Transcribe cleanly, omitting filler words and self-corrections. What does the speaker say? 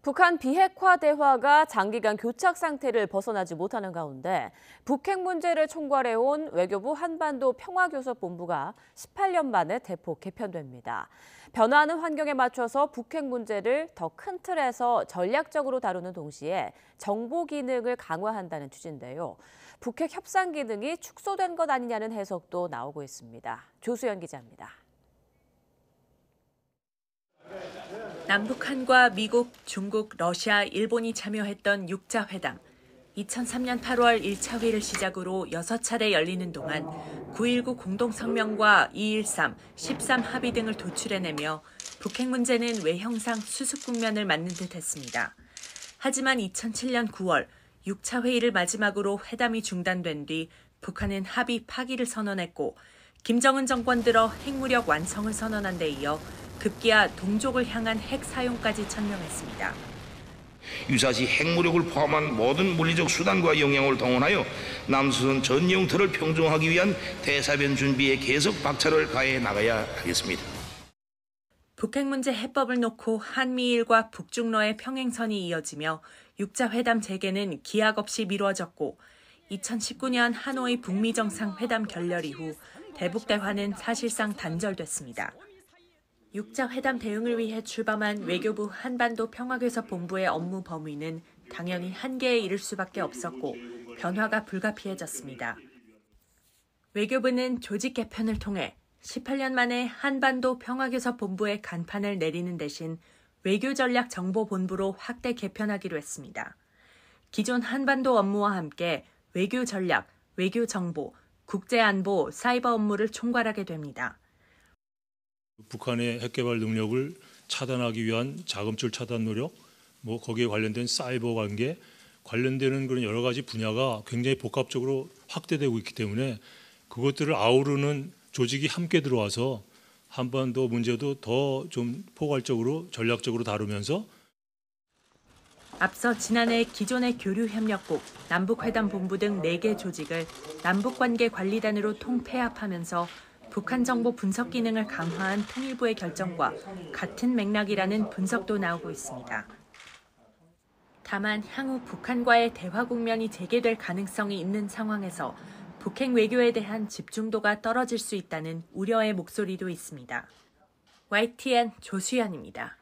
북한 비핵화 대화가 장기간 교착 상태를 벗어나지 못하는 가운데 북핵 문제를 총괄해온 외교부 한반도 평화교섭본부가 18년 만에 대폭 개편됩니다. 변화하는 환경에 맞춰서 북핵 문제를 더 큰 틀에서 전략적으로 다루는 동시에 정보 기능을 강화한다는 취지인데요. 북핵 협상 기능이 축소된 것 아니냐는 해석도 나오고 있습니다. 조수연 기자입니다. 남북한과 미국, 중국, 러시아, 일본이 참여했던 6자 회담. 2003년 8월 1차 회를 시작으로 6차례 열리는 동안 9.19 공동성명과 2.13, 13 합의 등을 도출해내며 북핵 문제는 외형상 수습 국면을 맞는 듯 했습니다. 하지만 2007년 9월 6차 회의를 마지막으로 회담이 중단된 뒤 북한은 합의 파기를 선언했고 김정은 정권 들어 핵무력 완성을 선언한 데 이어 급기야 동족을 향한 핵 사용까지 천명했습니다. 유사시 핵무력을 포함한 모든 물리적 수단과 역량을 동원하여 남수선 전 영토를 평정하기 위한 대사변 준비에 계속 박차를 가해 나가야 하겠습니다. 북핵 문제 해법을 놓고 한미일과 북중러의 평행선이 이어지며 6자 회담 재개는 기약 없이 미뤄졌고 2019년 하노이 북미 정상회담 결렬 이후 대북 대화는 사실상 단절됐습니다. 6자 회담 대응을 위해 출범한 외교부 한반도 평화교섭본부의 업무 범위는 당연히 한계에 이를 수밖에 없었고 변화가 불가피해졌습니다. 외교부는 조직 개편을 통해 18년 만에 한반도 평화교섭본부의 간판을 내리는 대신 외교전략정보본부로 확대 개편하기로 했습니다. 기존 한반도 업무와 함께 외교전략, 외교정보, 국제안보, 사이버 업무를 총괄하게 됩니다. 북한의 핵개발 능력을 차단하기 위한 자금줄 차단 노력, 거기에 관련된 사이버 관계, 관련되는 그런 여러 가지 분야가 굉장히 복합적으로 확대되고 있기 때문에 그것들을 아우르는 조직이 함께 들어와서 한반도 문제도 더 좀 포괄적으로 전략적으로 다루면서 앞서 지난해 기존의 교류협력국, 남북회담본부 등 4개 조직을 남북관계관리단으로 통폐합하면서 북한 정보 분석 기능을 강화한 통일부의 결정과 같은 맥락이라는 분석도 나오고 있습니다. 다만 향후 북한과의 대화 국면이 재개될 가능성이 있는 상황에서 북핵 외교에 대한 집중도가 떨어질 수 있다는 우려의 목소리도 있습니다. YTN 조수연입니다.